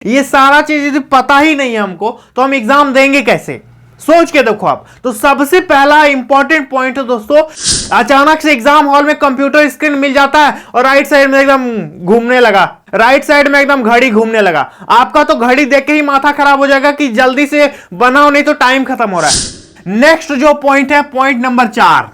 ये सारा चीज यदि पता ही नहीं है हमको तो हम एग्जाम देंगे कैसे? सोच के देखो आप। तो सबसे पहला इंपॉर्टेंट पॉइंट है दोस्तों, अचानक से एग्जाम हॉल में कंप्यूटर स्क्रीन मिल जाता है और राइट साइड में एकदम घूमने लगा, राइट साइड में एकदम घड़ी घूमने लगा। आपका तो घड़ी देख के ही माथा खराब हो जाएगा कि जल्दी से बनाओ नहीं तो टाइम खत्म हो रहा है। नेक्स्ट जो पॉइंट है, पॉइंट नंबर 4।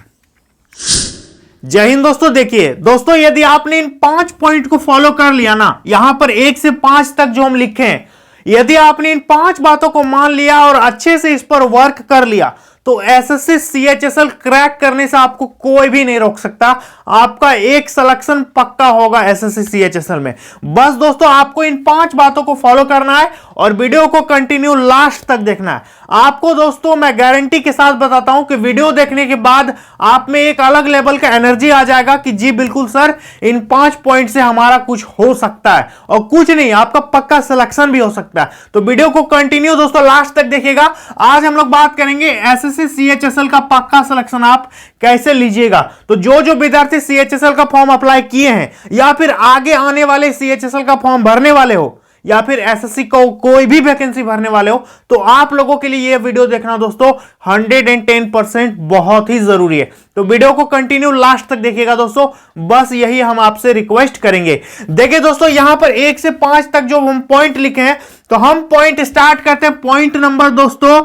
जय हिंद दोस्तों। देखिए दोस्तों, यदि आपने इन 5 पॉइंट को फॉलो कर लिया ना, यहां पर 1 से 5 तक जो हम लिखे हैं, यदि आपने इन 5 बातों को मान लिया और अच्छे से इस पर वर्क कर लिया तो एसएससी सीएचएसएल क्रैक करने से आपको कोई भी नहीं रोक सकता। आपका एक सिलेक्शन पक्का होगा एसएससी सीएचएसएल में। बस दोस्तों आपको इन 5 बातों को फॉलो करना है और वीडियो को कंटिन्यू लास्ट तक देखना है। आपको दोस्तों मैं गारंटी के साथ बताता हूं कि वीडियो देखने के बाद आप में एक अलग लेवल का एनर्जी आ जाएगा कि जी बिल्कुल सर, इन 5 पॉइंट से हमारा कुछ हो सकता है और कुछ नहीं, आपका पक्का सिलेक्शन भी हो सकता है। तो वीडियो को कंटिन्यू दोस्तों लास्ट तक देखिएगा। आज हम लोग बात करेंगे एसएससी सीएचएसएल का पक्का सिलेक्शन आप कैसे लीजिएगा। तो जो विद्यार्थी सीएचएसएल का फॉर्म अप्लाई किए हैं या फिर आगे आने वाले सीएचएसएल का फॉर्म भरने वाले हो या फिर एसएससी को कोई भी वैकेंसी भरने वाले हो, तो आप लोगों के लिए यह वीडियो देखना दोस्तों 110% बहुत ही जरूरी है। तो वीडियो को कंटिन्यू लास्ट तक देखिएगा दोस्तों, बस यही हम आपसे रिक्वेस्ट करेंगे। देखिए दोस्तों, यहां पर 1 से 5 तक जो हम पॉइंट लिखे हैं, तो हम पॉइंट स्टार्ट करते हैं पॉइंट नंबर दोस्तों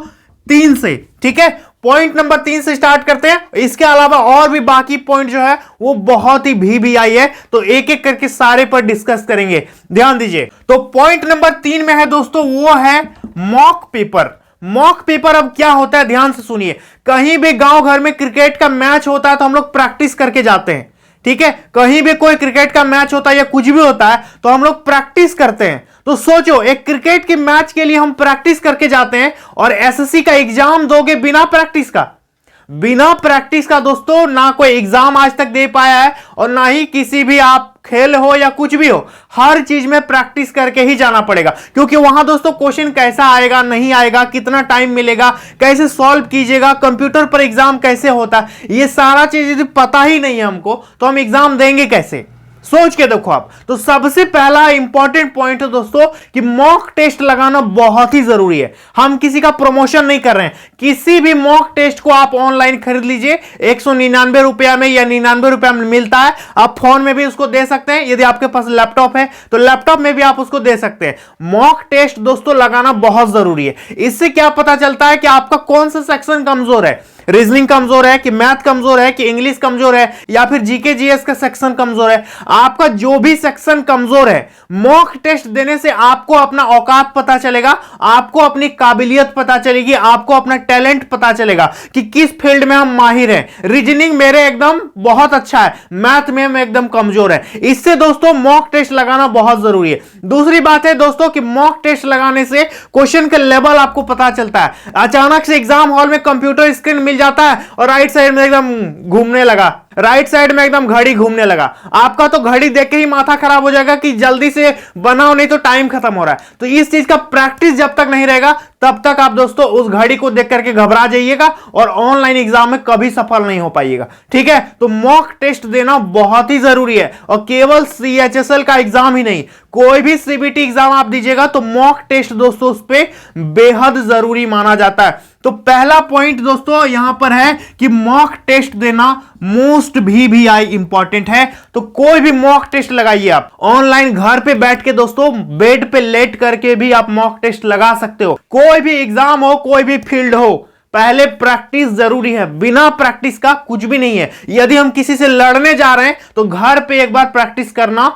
3 से। ठीक है, पॉइंट नंबर 3 से स्टार्ट करते हैं। इसके अलावा और भी बाकी पॉइंट जो है वो बहुत ही VVI है, तो एक एक करके सारे पर डिस्कस करेंगे, ध्यान दीजिए। तो पॉइंट नंबर 3 में है दोस्तों, वो है मॉक पेपर। मॉक पेपर अब क्या होता है, ध्यान से सुनिए। कहीं भी गांव घर में क्रिकेट का मैच होता है तो हम लोग प्रैक्टिस करके जाते हैं। ठीक है, कहीं भी कोई क्रिकेट का मैच होता है या कुछ भी होता है तो हम लोग प्रैक्टिस करते हैं। तो सोचो, एक क्रिकेट के मैच के लिए हम प्रैक्टिस करके जाते हैं और एसएससी का एग्जाम दोगे बिना प्रैक्टिस का। बिना प्रैक्टिस का दोस्तों ना कोई एग्जाम आज तक दे पाया है और ना ही किसी भी आप खेल हो या कुछ भी हो, हर चीज में प्रैक्टिस करके ही जाना पड़ेगा। क्योंकि वहां दोस्तों क्वेश्चन कैसा आएगा, नहीं आएगा, कितना टाइम मिलेगा, कैसे सॉल्व कीजिएगा, कंप्यूटर पर एग्जाम कैसे होता है, ये सारा चीज यदि पता ही नहीं है हमको तो हम एग्जाम देंगे कैसे? सोच के देखो आप। तो सबसे पहला इंपॉर्टेंट पॉइंट है दोस्तों कि मॉक टेस्ट लगाना बहुत ही जरूरी है। हम किसी का प्रमोशन नहीं कर रहे हैं, किसी भी मॉक टेस्ट को आप ऑनलाइन खरीद लीजिए। 199 रुपया में या 99 रुपया में मिलता है। आप फोन में भी उसको दे सकते हैं, यदि आपके पास लैपटॉप है तो लैपटॉप में भी आप उसको दे सकते हैं। मॉक टेस्ट दोस्तों लगाना बहुत जरूरी है। इससे क्या पता चलता है कि आपका कौन सा सेक्शन कमजोर है, रीजनिंग कमजोर है कि मैथ कमजोर है कि इंग्लिश कमजोर है या फिर जीके जीएस का सेक्शन कमजोर है। आपका जो भी सेक्शन कमजोर है, मॉक टेस्ट देने से आपको अपना औकात पता चलेगा, आपको अपनी काबिलियत पता चलेगी, आपको अपना टैलेंट पता चलेगा कि किस फील्ड में हम माहिर हैं। रीजनिंग मेरे एकदम बहुत अच्छा है, मैथ में मैं एकदम कमजोर है। इससे दोस्तों मॉक टेस्ट लगाना बहुत जरूरी है। दूसरी बात है दोस्तों कि मॉक टेस्ट लगाने से क्वेश्चन का लेवल आपको पता चलता है। अचानक से एग्जाम हॉल में कंप्यूटर स्क्रीन मिल जाता है और राइट साइड में एकदम घूमने लगा, राइट साइड में एकदम घड़ी घूमने लगा। आपका तो घड़ी देख के ही माथा खराब हो जाएगा कि जल्दी से बनाओ नहीं तो टाइम खत्म हो रहा है। तो इस चीज का प्रैक्टिस जब तक नहीं रहेगा तब तक आप दोस्तों उस घड़ी को देख करके घबरा जाइएगा और ऑनलाइन एग्जाम में कभी सफल नहीं हो पाइएगा। ठीक है, तो मॉक टेस्ट देना बहुत ही जरूरी है और केवल सीएचएसएल का एग्जाम ही नहीं, कोई भी सीबीटी एग्जाम आप दीजिएगा तो मॉक टेस्ट दोस्तों उस पर बेहद जरूरी माना जाता है। तो पहला पॉइंट दोस्तों यहां पर है कि मॉक टेस्ट देना मोस्ट VVI इंपॉर्टेंट है। तो कोई भी मॉक टेस्ट लगाइए आप ऑनलाइन, घर पे बैठ के दोस्तों बेड पे लेट करके भी आप मॉक टेस्ट लगा सकते हो। कोई भी एग्जाम हो, कोई भी फील्ड हो, पहले प्रैक्टिस जरूरी है। बिना प्रैक्टिस का कुछ भी नहीं है। यदि हम किसी से लड़ने जा रहे हैं तो घर पे एक बार प्रैक्टिस करना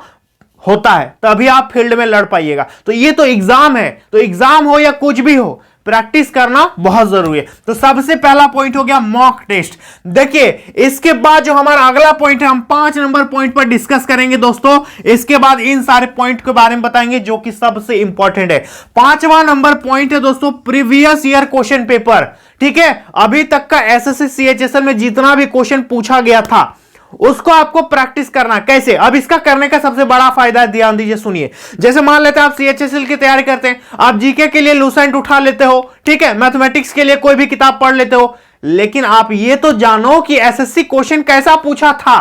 होता है, तभी आप फील्ड में लड़ पाइएगा। तो ये तो एग्जाम है, तो एग्जाम हो या कुछ भी हो, प्रैक्टिस करना बहुत जरूरी है। तो सबसे पहला पॉइंट हो गया मॉक टेस्ट। देखिए इसके बाद जो हमारा अगला पॉइंट है, हम 5 नंबर पॉइंट पर डिस्कस करेंगे दोस्तों। इसके बाद इन सारे पॉइंट के बारे में बताएंगे जो कि सबसे इंपॉर्टेंट है। 5वां नंबर पॉइंट है दोस्तों प्रीवियस ईयर क्वेश्चन पेपर। ठीक है, अभी तक का एसएससी सीएचएसएल में जितना भी क्वेश्चन पूछा गया था उसको आपको प्रैक्टिस करना। कैसे? अब इसका करने का सबसे बड़ा फायदा है, ध्यान दीजिए सुनिए। जैसे मान लेते हैं आप सीएचएसएल की तैयारी करते हैं, आप जीके के लिए लूसेंट उठा लेते हो, ठीक है, मैथमेटिक्स के लिए कोई भी किताब पढ़ लेते हो, लेकिन आप ये तो जानो कि एसएससी क्वेश्चन कैसा पूछा था।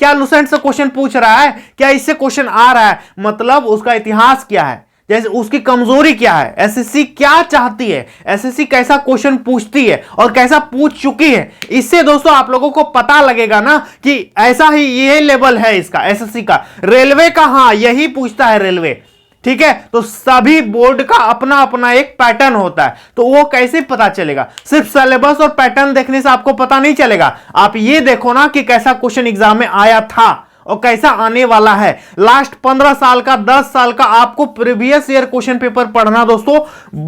क्या लूसेंट से क्वेश्चन पूछ रहा है, क्या इससे क्वेश्चन आ रहा है, मतलब उसका इतिहास क्या है, जैसे उसकी कमजोरी क्या है, एसएससी क्या चाहती है, एसएससी कैसा क्वेश्चन पूछती है और कैसा पूछ चुकी है, इससे दोस्तों आप लोगों को पता लगेगा ना कि ऐसा ही ये लेवल है इसका एसएससी का। रेलवे का हाँ यही पूछता है रेलवे, ठीक है। तो सभी बोर्ड का अपना अपना एक पैटर्न होता है, तो वो कैसे पता चलेगा? सिर्फ सिलेबस और पैटर्न देखने से आपको पता नहीं चलेगा। आप ये देखो ना कि कैसा क्वेश्चन एग्जाम में आया था और कैसा आने वाला है। लास्ट 15 साल का, 10 साल का आपको प्रीवियस ईयर क्वेश्चन पेपर पढ़ना दोस्तों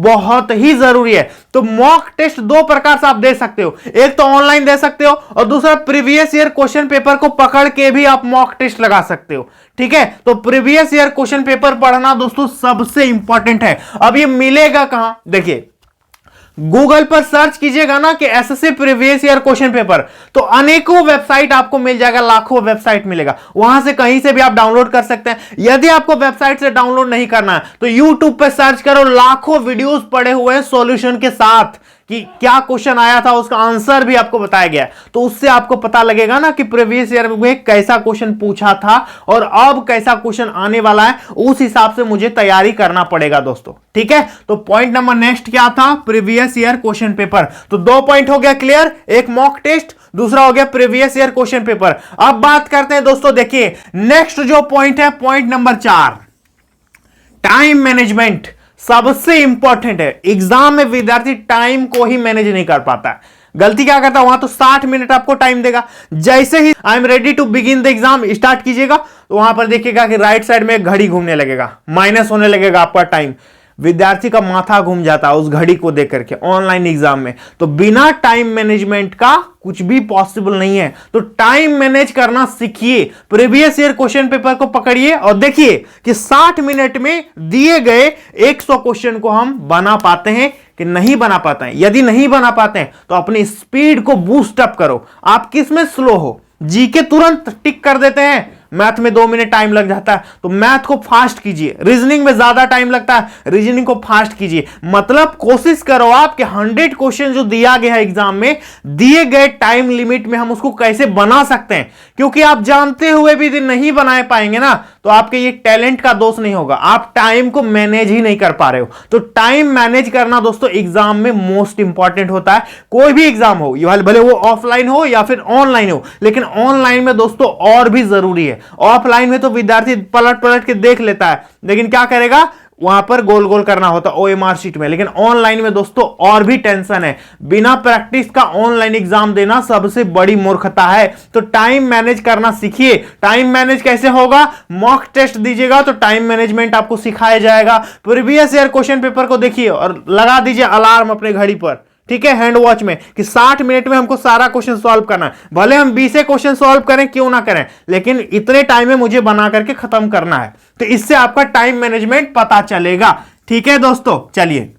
बहुत ही जरूरी है। तो मॉक टेस्ट दो प्रकार से आप दे सकते हो, एक तो ऑनलाइन दे सकते हो और दूसरा प्रीवियस ईयर क्वेश्चन पेपर को पकड़ के भी आप मॉक टेस्ट लगा सकते हो, ठीक है। तो प्रीवियस ईयर क्वेश्चन पेपर पढ़ना दोस्तों सबसे इंपॉर्टेंट है। अब ये मिलेगा कहां? देखिए गूगल पर सर्च कीजिएगा ना कि SSC previous year question paper, तो अनेकों वेबसाइट आपको मिल जाएगा, लाखों वेबसाइट मिलेगा, वहां से कहीं से भी आप डाउनलोड कर सकते हैं। यदि आपको वेबसाइट से डाउनलोड नहीं करना है तो यूट्यूब पे सर्च करो, लाखों वीडियोस पड़े हुए हैं सॉल्यूशन के साथ कि क्या क्वेश्चन आया था, उसका आंसर भी आपको बताया गया। तो उससे आपको पता लगेगा ना कि प्रीवियस ईयर में कैसा क्वेश्चन पूछा था और अब कैसा क्वेश्चन आने वाला है, उस हिसाब से मुझे तैयारी करना पड़ेगा दोस्तों, ठीक है। तो पॉइंट नंबर नेक्स्ट क्या था? Previous year question paper. तो 2 पॉइंट हो गया क्लियर, एक मॉक टेस्ट, दूसरा हो गया प्रीवियस ईयर क्वेश्चन पेपर। अब बात करते हैं दोस्तों, देखिए नेक्स्ट जो पॉइंट है, पॉइंट नंबर 4, टाइम मैनेजमेंट सबसे इंपॉर्टेंट है। एग्जाम में विद्यार्थी टाइम को ही मैनेज नहीं कर पाता है। गलती क्या करता है? वहां तो 60 मिनट आपको टाइम देगा, जैसे ही I am ready to begin the exam start कीजिएगा तो वहां पर देखिएगा कि राइट साइड में घड़ी घूमने लगेगा, माइनस होने लगेगा आपका टाइम। विद्यार्थी का माथा घूम जाता है उस घड़ी को देख करके ऑनलाइन एग्जाम में। तो बिना टाइम मैनेजमेंट का कुछ भी पॉसिबल नहीं है। तो टाइम मैनेज करना सीखिए, प्रीवियस ईयर क्वेश्चन पेपर को पकड़िए और देखिए कि 60 मिनट में दिए गए 100 क्वेश्चन को हम बना पाते हैं कि नहीं बना पाते हैं। यदि नहीं बना पाते हैं तो अपनी स्पीड को बूस्ट अप करो। आप किस में स्लो हो? जीके तुरंत टिक कर देते हैं, मैथ में 2 मिनट टाइम लग जाता है, तो मैथ को फास्ट कीजिए। रीजनिंग में ज्यादा टाइम लगता है, रीजनिंग को फास्ट कीजिए। मतलब कोशिश करो आप कि 100 क्वेश्चन जो दिया गया है एग्जाम में, दिए गए टाइम लिमिट में हम उसको कैसे बना सकते हैं। क्योंकि आप जानते हुए भी नहीं बना पाएंगे ना, तो आपके ये टैलेंट का दोष नहीं होगा, आप टाइम को मैनेज ही नहीं कर पा रहे हो। तो टाइम मैनेज करना दोस्तों एग्जाम में मोस्ट इंपॉर्टेंट होता है। कोई भी एग्जाम हो, भले वो ऑफलाइन हो या फिर ऑनलाइन हो, लेकिन ऑनलाइन में दोस्तों और भी जरूरी है। ऑफलाइन में तो विद्यार्थी पलट पलट के देख लेता है, लेकिन क्या करेगा? वहां पर गोल गोल करना होता है ओएमआर शीट में। लेकिन ऑनलाइन में दोस्तों और भी टेंशन है। बिना प्रैक्टिस का ऑनलाइन एग्जाम देना सबसे बड़ी मूर्खता है। तो टाइम मैनेज करना सीखिए। टाइम मैनेज कैसे होगा? मॉक टेस्ट दीजिएगा तो टाइम मैनेजमेंट आपको सिखाया जाएगा। प्रीवियस ईयर क्वेश्चन पेपर को देखिए और लगा दीजिए अलार्म अपने घड़ी पर, ठीक है, हैंड वॉच में, कि 60 मिनट में हमको सारा क्वेश्चन सॉल्व करना है। भले हम 20 क्वेश्चन सॉल्व करें, क्यों ना करें, लेकिन इतने टाइम में मुझे बना करके खत्म करना है। तो इससे आपका टाइम मैनेजमेंट पता चलेगा, ठीक है दोस्तों। चलिए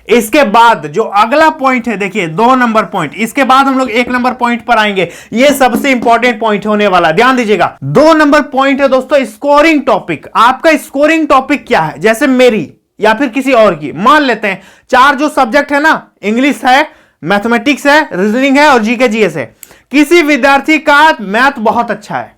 इसके बाद जो अगला पॉइंट है, देखिए 2 नंबर पॉइंट, इसके बाद हम लोग 1 नंबर पॉइंट पर आएंगे। ये सबसे इंपॉर्टेंट पॉइंट होने वाला, ध्यान दीजिएगा। 2 नंबर पॉइंट है दोस्तों स्कोरिंग टॉपिक। आपका स्कोरिंग टॉपिक क्या है? जैसे मेरी या फिर किसी और की, मान लेते हैं 4 जो सब्जेक्ट है ना, इंग्लिश है, मैथमेटिक्स है, रीजनिंग है और जीके जीएस है। किसी विद्यार्थी का मैथ बहुत अच्छा है,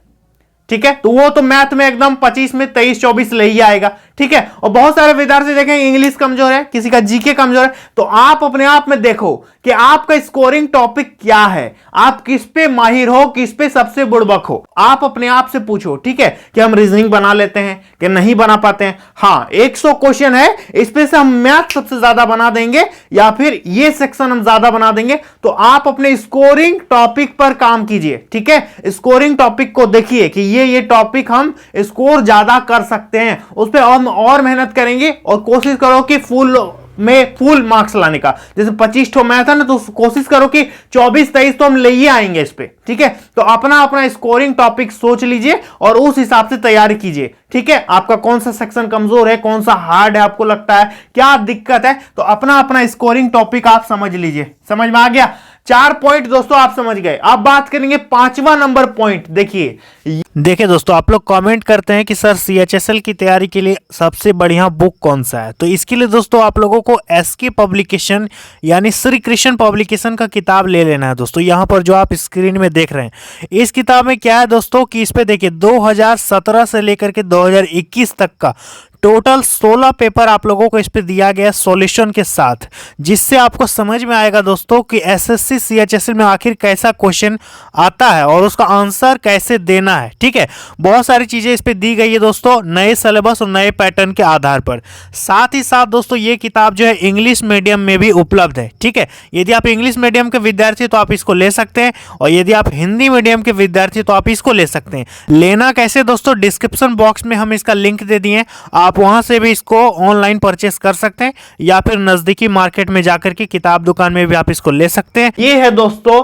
ठीक है, तो वो तो मैथ में एकदम 25 में 23-24 ले ही आएगा, ठीक है। और बहुत सारे विद्यार्थी देखेंगे इंग्लिश कमजोर है, किसी का जीके कमजोर है। तो आप अपने आप में देखो कि आपका स्कोरिंग टॉपिक क्या है, आप किस पे माहिर हो, किस पे सबसे बुड़बक हो। आप अपने आप से पूछो, ठीक है, कि हम रीजनिंग बना लेते हैं कि नहीं बना पाते हैं। हाँ 100 क्वेश्चन है, इस पे से हम मैथ सबसे ज्यादा बना देंगे या फिर ये सेक्शन हम ज्यादा बना देंगे। तो आप अपने स्कोरिंग टॉपिक पर काम कीजिए, ठीक है। स्कोरिंग टॉपिक को देखिए कि ये टॉपिक हम स्कोर ज्यादा कर सकते हैं, उस पर हम और मेहनत करेंगे और कोशिश करो कि फुल मार्क्स लाने का। जैसे 25 ठो मैथ है ना, तो कोशिश करो कि 24-23 तो हम ले ही आएंगे इस पे, ठीक है। तो अपना अपना स्कोरिंग टॉपिक सोच लीजिए और उस हिसाब से तैयारी कीजिए, ठीक है। आपका कौन सा सेक्शन कमजोर है, कौन सा हार्ड है, आपको लगता है क्या दिक्कत है, तो अपना अपना स्कोरिंग टॉपिक आप समझ लीजिए। समझ में आ गया? 4 पॉइंट दोस्तों आप समझ गए। अब बात करेंगे 5वां नंबर पॉइंट। देखिए दोस्तों, आप लोग कमेंट करते हैं कि सर सीएचएसएल की तैयारी के लिए सबसे बढ़िया बुक कौन सा है। तो इसके लिए दोस्तों आप लोगों को एसके पब्लिकेशन यानी श्री कृष्ण पब्लिकेशन का किताब ले लेना है दोस्तों। यहाँ पर जो आप स्क्रीन में देख रहे हैं, इस किताब में क्या है दोस्तों कि इस पे देखिए 2017 से लेकर के 2021 तक का टोटल 16 पेपर आप लोगों को इस पे दिया गया सॉल्यूशन के साथ, जिससे आपको समझ में आएगा दोस्तों कि एसएससी सीएचएसएल में आखिर कैसा क्वेश्चन आता है और उसका आंसर कैसे देना है। ठीक है, बहुत सारी चीजें इस पे दी गई है दोस्तों, नए सिलेबस और नए पैटर्न के आधार पर। साथ ही साथ दोस्तों ये किताब जो है इंग्लिश मीडियम में भी उपलब्ध है। ठीक है, यदि आप इंग्लिश मीडियम के विद्यार्थी तो आप इसको ले सकते हैं, और यदि आप हिंदी मीडियम के विद्यार्थी तो आप इसको ले सकते हैं। लेना कैसे दोस्तों, डिस्क्रिप्शन बॉक्स में हम इसका लिंक दे दिए, आप वहां से भी इसको ऑनलाइन परचेस कर सकते हैं, या फिर नजदीकी मार्केट में जाकर के किताब दुकान में भी आप इसको ले सकते हैं। ये है दोस्तों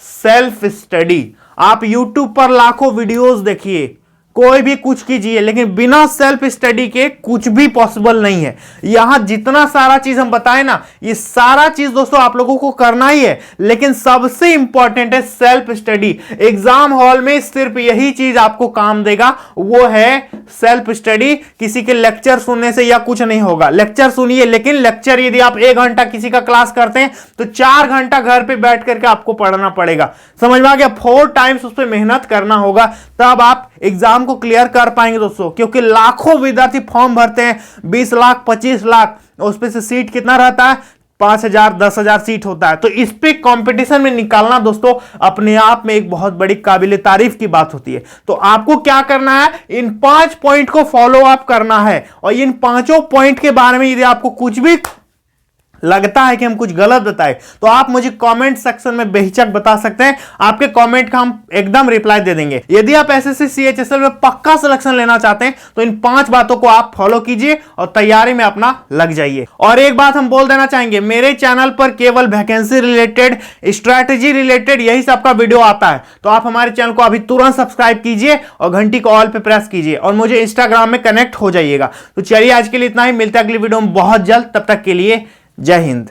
सेल्फ स्टडी। आप YouTube पर लाखों वीडियोस देखिए, कोई भी कुछ कीजिए, लेकिन बिना सेल्फ स्टडी के कुछ भी पॉसिबल नहीं है। यहां जितना सारा चीज हम बताएं ना, ये सारा चीज दोस्तों आप लोगों को करना ही है, लेकिन सबसे इंपॉर्टेंट है सेल्फ स्टडी। एग्जाम हॉल में सिर्फ यही चीज आपको काम देगा, वो है सेल्फ स्टडी। किसी के लेक्चर सुनने से या कुछ नहीं होगा। लेक्चर सुनिए, लेकिन लेक्चर यदि आप 1 घंटा किसी का क्लास करते हैं तो 4 घंटा घर पे बैठ करके आपको पढ़ना पड़ेगा। समझ में आ गया? 4 टाइम्स उस पर मेहनत करना होगा, तब आप एग्जाम को क्लियर कर पाएंगे दोस्तों। क्योंकि लाखों विद्यार्थी फॉर्म भरते हैं, 20 लाख 25 लाख, उस पे से सीट कितना रहता है? 5,000 10,000 सीट होता है। तो इस पे कंपटीशन में निकालना दोस्तों अपने आप में एक बहुत बड़ी काबिले तारीफ की बात होती है। तो आपको क्या करना है, इन 5 पॉइंट को फॉलो अप करना है, और इन 5 पॉइंट के बारे में यदि आपको कुछ भी लगता है कि हम कुछ गलत बताए तो आप मुझे कमेंट सेक्शन में बेहिचक बता सकते हैं। आपके कमेंट का हम एकदम रिप्लाई दे देंगे। यदि आप एसएससी सीएचएसएल में पक्का सिलेक्शन लेना चाहते हैं तो इन 5 बातों को आप फॉलो कीजिए और तैयारी में अपना लग जाइए। और एक बात हम बोल देना चाहेंगे, मेरे चैनल पर केवल वैकेंसी रिलेटेड, स्ट्रैटेजी रिलेटेड यही सब का वीडियो आता है। तो आप हमारे चैनल को अभी तुरंत सब्सक्राइब कीजिए और घंटी को ऑल पे प्रेस कीजिए, और मुझे इंस्टाग्राम में कनेक्ट हो जाइएगा। तो चलिए आज के लिए इतना ही, मिलते हैं अगली वीडियो में बहुत जल्द। तब तक के लिए जय हिंद।